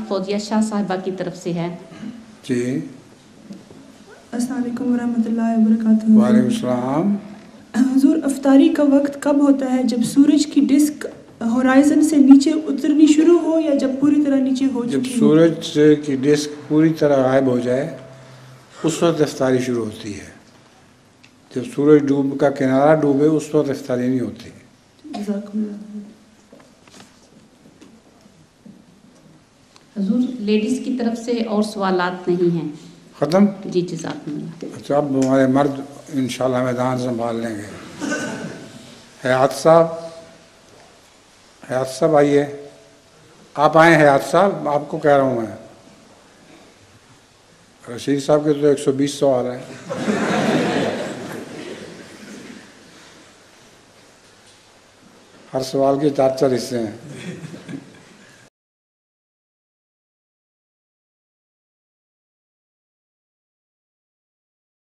फौजिया शाह साहिबा की तरफ से है। जी, अस्सलाम वालेकुम वरहमतुल्लाहि वबरकातुहू। वालेकुम सलाम। हुजूर, अफ्तारी का वक्त कब होता है? जब सूरज की डिस्क होराइजन से नीचे उतरनी शुरू हो या जब पूरी तरह नीचे हो जब चुकी हो? सूरज की डिस्क पूरी तरह गायब हो जाए उस वक्त इफ्तारी शुरू होती है। जब सूरज डूब का किनारा डूबे उस वक्त इफ्तारी नहीं होती। हुजूर, लेडीज़ की तरफ से और सवालात नहीं हैं। ख़त्म? जी जज़ाकल्लाह। अच्छा, अब हमारे मर्द इंशाल्लाह मैदान संभाल लेंगे। हयात साहब आइए। आप आए हयात साहब, आपको कह रहा हूँ मैं। रशीद साहब के तो 120 सवाल हैं। हर सवाल के 4-4 हिस्से हैं।